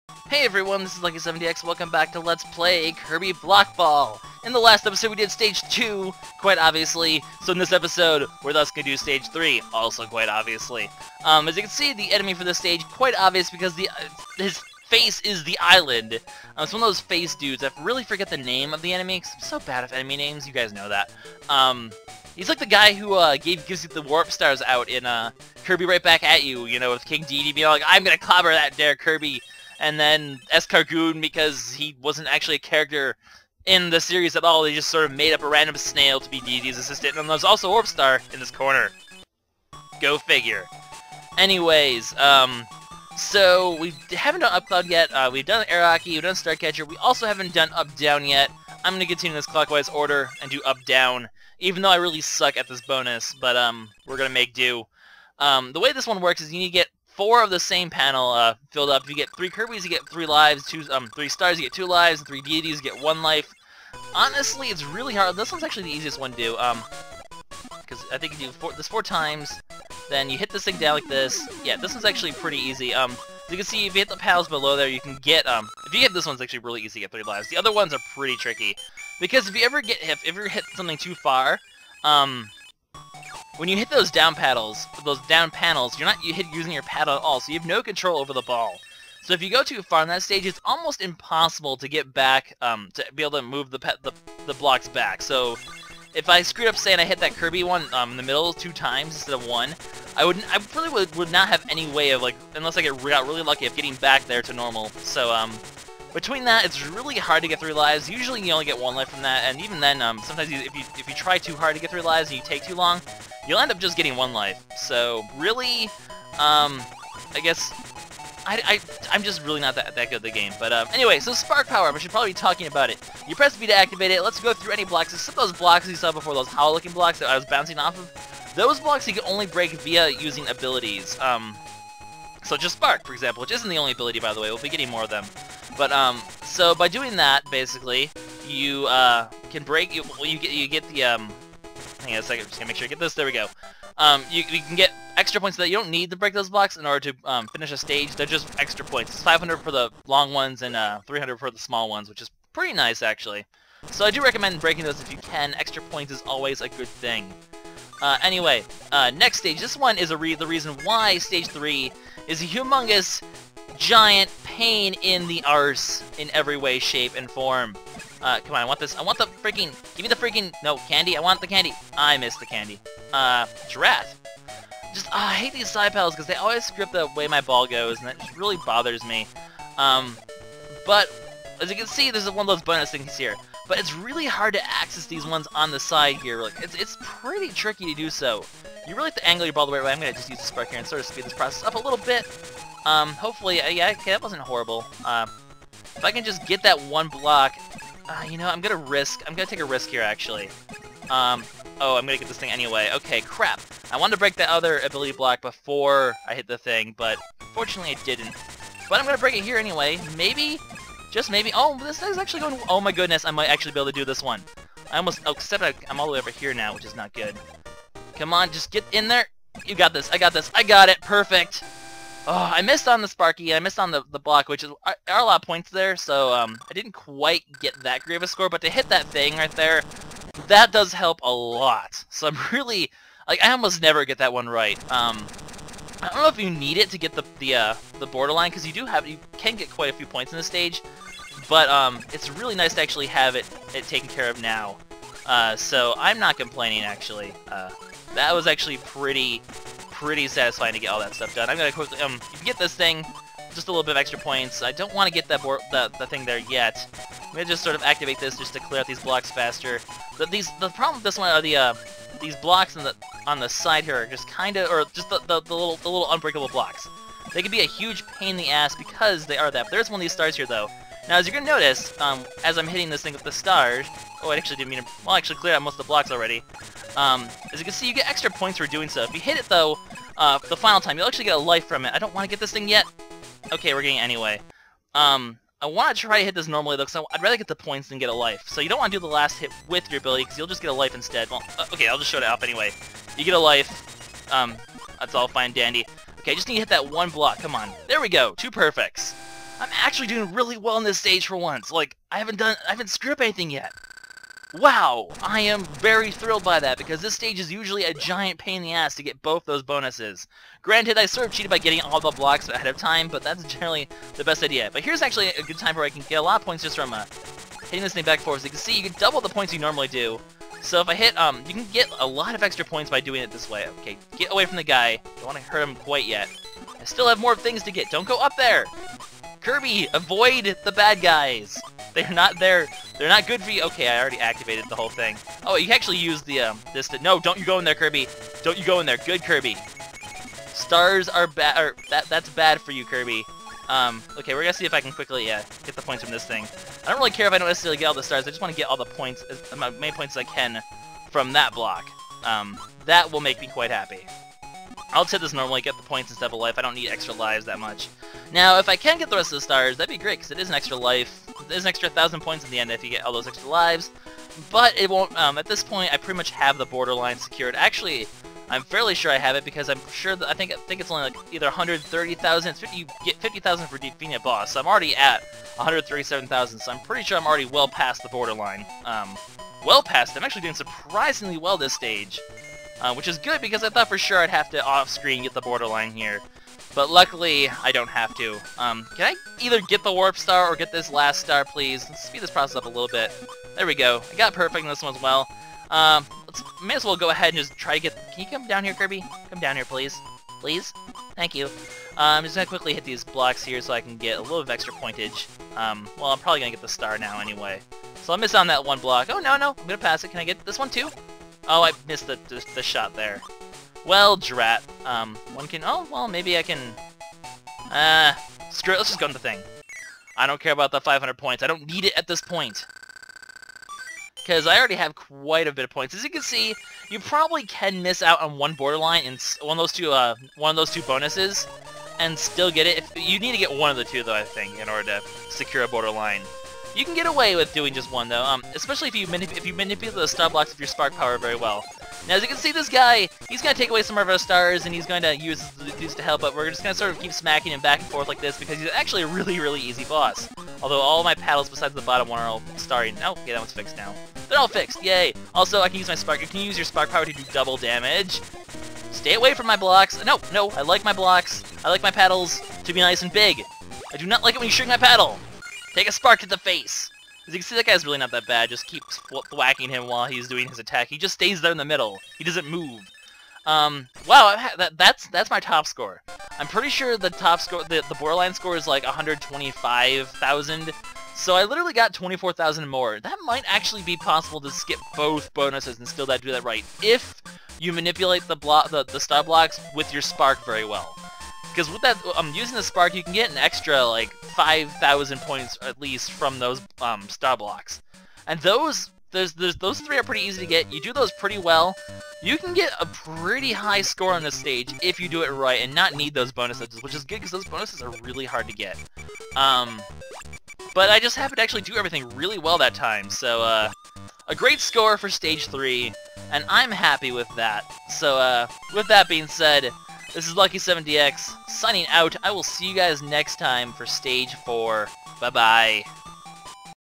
Hey everyone, this is LuckySevenDX. Welcome back to Let's Play Kirby Block Ball. In the last episode we did Stage 2, quite obviously, so in this episode we're thus going to do Stage 3, also quite obviously. As you can see, the enemy for this stage, quite obvious because his face is the island. It's one of those face dudes. I really forget the name of the enemy, because I'm so bad at enemy names, you guys know that. He's like the guy who gives you the warp stars out in Kirby Right Back at You, you know, with King Dedede being like, I'm going to clobber that there Kirby. And then Escargoon, because he wasn't actually a character in the series at all, they just sort of made up a random snail to be Dedede's assistant. And there's also Warp Star in this corner. Go figure. Anyways, so we haven't done Up Cloud yet. We've done Airhockey, we've done Starcatcher. We also haven't done Up Down yet. I'm going to continue this clockwise order and do Up Down, even though I really suck at this bonus. But we're going to make do. The way this one works is you need to get 4 of the same panel filled up. If you get 3 Kirbys, you get 3 lives. 3 stars, you get 2 lives. And 3 Dededes, you get 1 life. Honestly, it's really hard. This one's actually the easiest one to do. Because I think you do this 4 times. Then you hit this thing down like this. Yeah, this one's actually pretty easy. As you can see, if you hit the panels below there, you can get if you hit this one's actually really easy to get 3 lives. The other ones are pretty tricky because if you ever hit something too far, when you hit those down panels, you're not using your paddle at all, so you have no control over the ball. So if you go too far on that stage, it's almost impossible to get back, to be able to move the blocks back. So if I screwed up, say, and I hit that Kirby one in the middle 2 times instead of 1, I probably would not have any way of, like, unless I got really lucky, of getting back there to normal. So between that, it's really hard to get 3 lives. Usually you only get 1 life from that, and even then, sometimes if you try too hard to get 3 lives and you take too long, you'll end up just getting 1 life. So really, I guess I'm just really not that good at the game. But anyway, so Spark Power-Up, I should probably be talking about it. You press B to activate it. Let's go through any blocks. Except those blocks you saw before, those hollow-looking blocks that I was bouncing off of. Those blocks you can only break via using abilities. So just Spark, for example, which isn't the only ability, by the way. We'll be getting more of them. But so by doing that, basically, you can break. You get the hang on a second. I'm just gonna make sure I get this. There we go. You can get extra points that you don't need to break those blocks in order to finish a stage. They're just extra points. It's 500 for the long ones and 300 for the small ones, which is pretty nice actually. So I do recommend breaking those if you can. Extra points is always a good thing. Anyway, next stage. This one is the reason why Stage 3 is a humongous, giant pain in the arse in every way, shape, and form. Come on, I want this. I want the freaking... Give me the freaking... No, candy. I want the candy. I missed the candy. Giraffe. Just, I hate these side pedals because they always screw up the way my ball goes, and that just really bothers me. But, as you can see, there's one of those bonus things here. But it's really hard to access these ones on the side here. Like, it's pretty tricky to do so. You really have to angle your ball the right way. I'm going to just use the spark here and sort of speed this process up a little bit. Hopefully, yeah, okay, that wasn't horrible. If I can just get that 1 block, you know, I'm going to take a risk here, actually. Oh, I'm going to get this thing anyway. Okay, crap. I wanted to break that other ability block before I hit the thing, but unfortunately I didn't. But I'm going to break it here anyway. Maybe, just maybe. Oh, this is actually going, oh my goodness, I might actually be able to do this one. I almost, oh, except I'm all the way over here now, which is not good. Come on, just get in there. You got this, I got this, I got it, perfect. Oh, I missed on the Sparky, I missed on the block, which are a lot of points there, so I didn't quite get that great of a score, but to hit that thing right there, that does help a lot. So I'm really, like, I almost never get that one right. I don't know if you need it to get the borderline, because you can get quite a few points in this stage, but it's really nice to actually have it taken care of now. So I'm not complaining, actually. That was actually pretty satisfying to get all that stuff done. I'm gonna quickly, you can get this thing, just a little bit of extra points. I don't want to get the thing there yet. I'm gonna just sort of activate this just to clear out these blocks faster. The problem with this one are these blocks on the side here are just kind of, or just the little unbreakable blocks. They can be a huge pain in the ass because they are that. But there's one of these stars here though. Now as you're gonna notice, as I'm hitting this thing with the stars, oh, I actually didn't mean to, well, I actually cleared out most of the blocks already. As you can see, you get extra points for doing so. If you hit it though, the final time, you'll actually get a life from it. I don't want to get this thing yet. Okay, we're getting it anyway. I want to try to hit this normally though, because I'd rather get the points than get a life. So you don't want to do the last hit with your ability, because you'll just get a life instead. Well, okay, I'll just show it off anyway. You get a life. That's all fine and dandy. Okay, I just need to hit that 1 block. Come on. There we go. 2 perfects. I'm actually doing really well in this stage for once. Like, I haven't screwed up anything yet. Wow, I am very thrilled by that, because this stage is usually a giant pain in the ass to get both those bonuses. Granted, I sort of cheated by getting all the blocks ahead of time, but that's generally the best idea. But here's actually a good time where I can get a lot of points just from hitting this thing back and forth. So you can see, you can double the points you normally do. So if I hit, you can get a lot of extra points by doing it this way. Okay, get away from the guy. Don't want to hurt him quite yet. I still have more things to get. Don't go up there! Kirby, avoid the bad guys! They're not there. They're not good for you. Okay, I already activated the whole thing. Oh, you can actually use the, this to... No, don't you go in there, Kirby. Don't you go in there. Good, Kirby. Stars are bad, or that's bad for you, Kirby. Okay, we're gonna see if I can quickly, get the points from this thing. I don't really care if I don't necessarily get all the stars. I just want to get all the points, as many points as I can from that block. That will make me quite happy. I'll just hit this normally, get the points instead of a life. I don't need extra lives that much. Now, if I can get the rest of the stars, that'd be great, because it is an extra life. There's an extra 1,000 points in the end if you get all those extra lives. But it won't, at this point, I pretty much have the borderline secured. Actually, I'm fairly sure I have it, because I'm sure that I think it's only like either 130,000. You get 50,000 for defeating a boss, so I'm already at 137,000. So I'm pretty sure I'm already well past the borderline. Well past. I'm actually doing surprisingly well this stage. Which is good, because I thought for sure I'd have to off-screen get the borderline here. But luckily, I don't have to. Can I either get the warp star or get this last star, please? Let's speed this process up a little bit. There we go. I got perfect in this one as well. May as well go ahead and just try to get... Can you come down here, Kirby? Come down here, please. Please? Thank you. I'm just gonna quickly hit these blocks here so I can get a little bit of extra pointage. Well, I'm probably gonna get the star now anyway. So I'll miss on that one block. Oh, no, I'm gonna pass it. Can I get this one too? Oh, I missed the shot there. Well, drat. One can... Oh, well, maybe I can... Screw it, let's just go into the thing. I don't care about the 500 points. I don't need it at this point. Because I already have quite a bit of points. As you can see, you probably can miss out on one borderline in one of those two bonuses, and still get it. You need to get one of the two, though, I think, in order to secure a borderline. You can get away with doing just one, though, especially if you manipulate the star blocks of your spark power very well. Now, as you can see, this guy, he's going to take away some of our stars, and he's going to use these to help, but we're just going to sort of keep smacking him back and forth like this, because he's actually a really, really easy boss. Although all of my paddles besides the bottom one are all starry. Oh, okay, that one's fixed now. They're all fixed, yay! Also, I can use my spark. You can use your spark power to do double damage. Stay away from my blocks. No, I like my blocks. I like my paddles to be nice and big. I do not like it when you shrink my paddle. Take a spark to the face. As you can see, that guy's really not that bad. Just keep whacking him while he's doing his attack. He just stays there in the middle. He doesn't move. Wow, that's my top score. I'm pretty sure the top score, the borderline score is like 125,000. So I literally got 24,000 more. That might actually be possible to skip both bonuses and still do that right, if you manipulate the star blocks with your spark very well. Because with that, using the spark, you can get an extra like 5,000 points at least from those star blocks. And those three are pretty easy to get. You do those pretty well, you can get a pretty high score on this stage if you do it right and not need those bonuses, which is good because those bonuses are really hard to get. But I just happened to actually do everything really well that time, so a great score for stage 3, and I'm happy with that. So with that being said, this is LuckySevenDX signing out. I will see you guys next time for stage 4. Bye-bye.